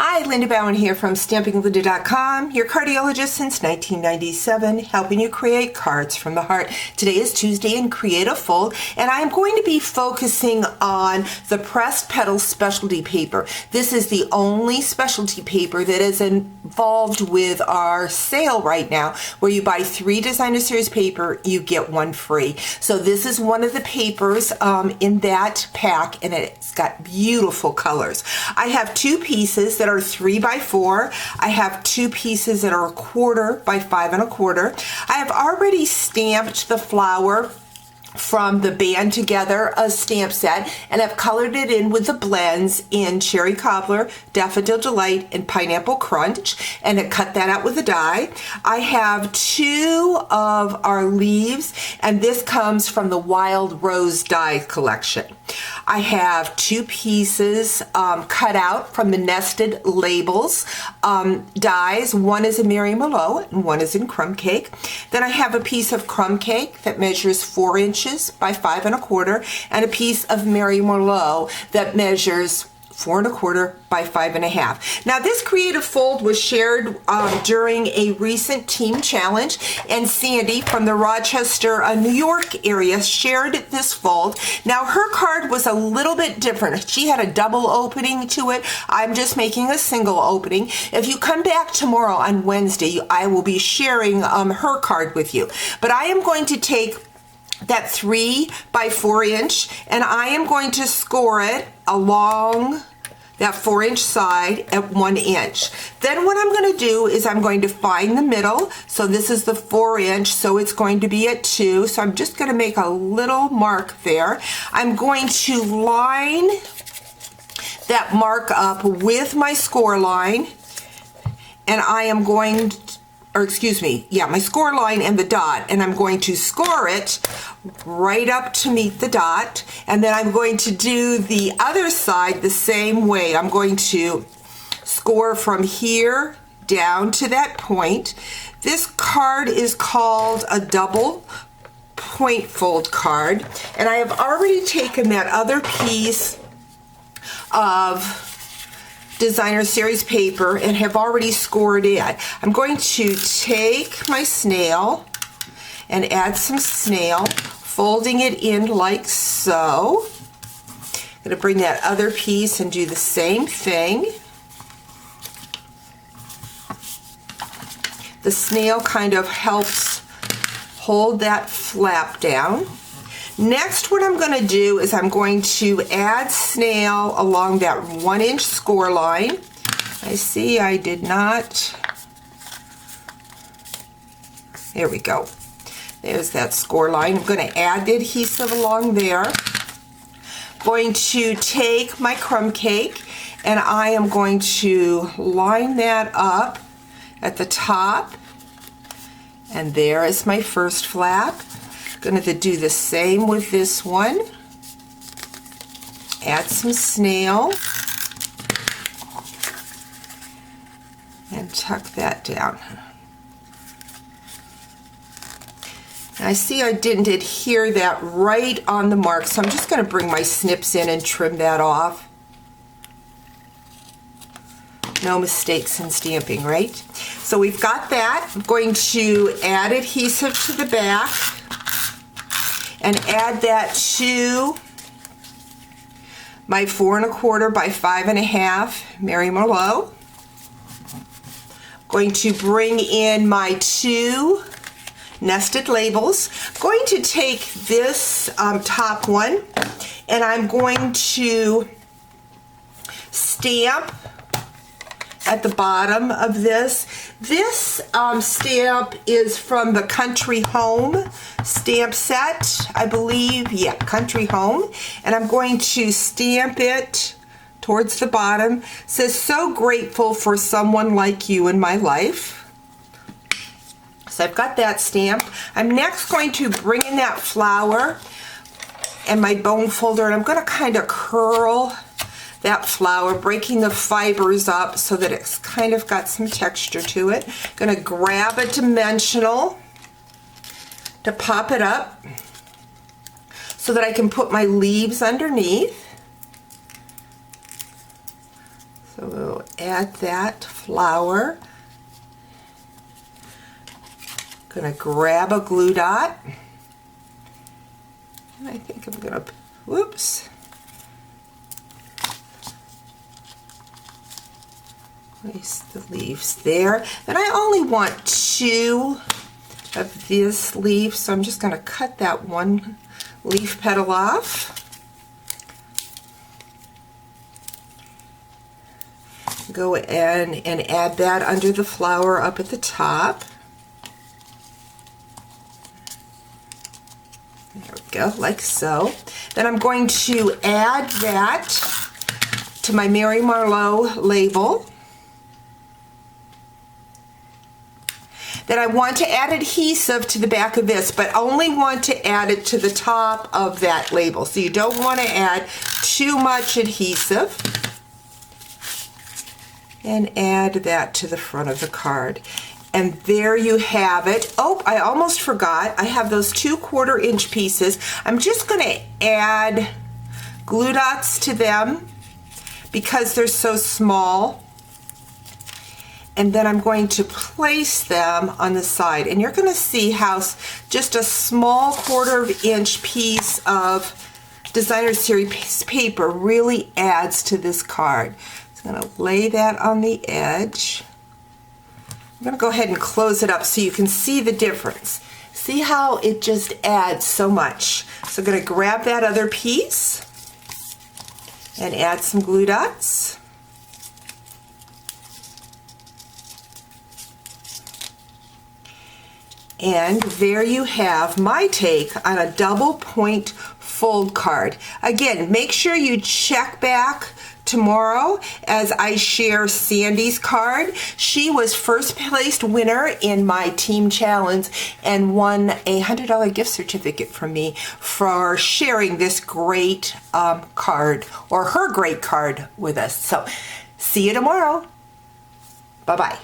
Hi, LindaBauwin here from StampingLinda.com, your cardiologist since 1997, helping you create cards from the heart. Today is Tuesday in Creative Fold, and I'm going to be focusing on the pressed Petals specialty paper. This is the only specialty paper that is involved with our sale right now, where you buy 3 designer series paper, you get 1 free. So this is one of the papers in that pack, and it's got beautiful colors. I have 2 pieces that are 3 by 4. I have 2 pieces that are 1/4 by 5 1/4. I have already stamped the flower from the Band Together stamp set, and I've colored it in with the blends in Cherry Cobbler, Daffodil Delight, and Pineapple Crunch, and I cut that out with a die. I have 2 of our leaves, and this comes from the Wild Rose die collection. I have 2 pieces cut out from the Nested Labels dies. One is in Mary Merlot and one is in Crumb Cake. Then I have a piece of Crumb Cake that measures 4 inches by 5 1/4, and a piece of Mary Merlot that measures 4 1/4 by 5 1/2. Now this creative fold was shared during a recent team challenge, and Sandy from the Rochester, New York area shared this fold. Now her card was a little bit different. She had a double opening to it. I'm just making a single opening. If you come back tomorrow on Wednesday, I will be sharing her card with you. But I am going to take that 3 by 4 inch, and I am going to score it along that 4-inch side at 1 inch. Then what I'm going to do is I'm going to find the middle. So this is the 4-inch, so it's going to be at 2. So I'm just going to make a little mark there. I'm going to line that mark up with my score line, and I am going to, my score line and the dot, and I'm going to score it right up to meet the dot, and then I'm going to do the other side the same way. I'm going to score from here down to that point. This card is called a double point fold card, and I have already taken that other piece of designer series paper and have already scored it. I'm going to take my snail and add some snail, folding it in like so. I'm going to bring that other piece and do the same thing. The snail kind of helps hold that flap down. Next, what I'm going to do is I'm going to add snail along that 1-inch score line. I see I did not. There we go. There's that score line. I'm going to add the adhesive along there. Going to take my Crumb Cake, and I am going to line that up at the top. And there is my first flap. Going to do the same with this one. Add some snail and tuck that down. And I see I didn't adhere that right on the mark, so I'm just going to bring my snips in and trim that off. No mistakes in stamping, right? So we've got that. I'm going to add adhesive to the back and add that to my 4 1/4 by 5 1/2 Mary Merlot. Going to bring in my 2 nested labels. Going to take this top one, and I'm going to stamp at the bottom of this. This stamp is from the Country Home stamp set, I believe. Yeah, Country Home. And I'm going to stamp it towards the bottom. It says, "So grateful for someone like you in my life." So I've got that stamped. I'm next going to bring in that flower and my bone folder, and I'm going to kind of curl that flower, breaking the fibers up so that it's kind of got some texture to it. Going to grab a dimensional to pop it up so that I can put my leaves underneath. So we'll add that flower. Gonna grab a glue dot. And I think I'm gonna, whoops. Place the leaves there. And I only want 2 of this leaf, so I'm just gonna cut that one leaf petal off. Go in and add that under the flower up at the top. There we go, like so. Then I'm going to add that to my Mary Marlowe label. Then I want to add adhesive to the back of this, but only want to add it to the top of that label. So you don't want to add too much adhesive. And add that to the front of the card. And there you have it. Oh, I almost forgot. I have those 2 1/4-inch pieces. I'm just going to add glue dots to them because they're so small. And then I'm going to place them on the side. And you're going to see how just a small 1/4-inch piece of designer series paper really adds to this card. So I'm going to lay that on the edge. I'm going to go ahead and close it up so you can see the difference. See how it just adds so much. So I'm going to grab that other piece and add some glue dots. And there you have my take on a double point fold card. Again, make sure you check back tomorrow as I share Sandy's card. She was first placed winner in my team challenge and won a $100 gift certificate from me for sharing this great card, or her great card, with us. So see you tomorrow. Bye-bye.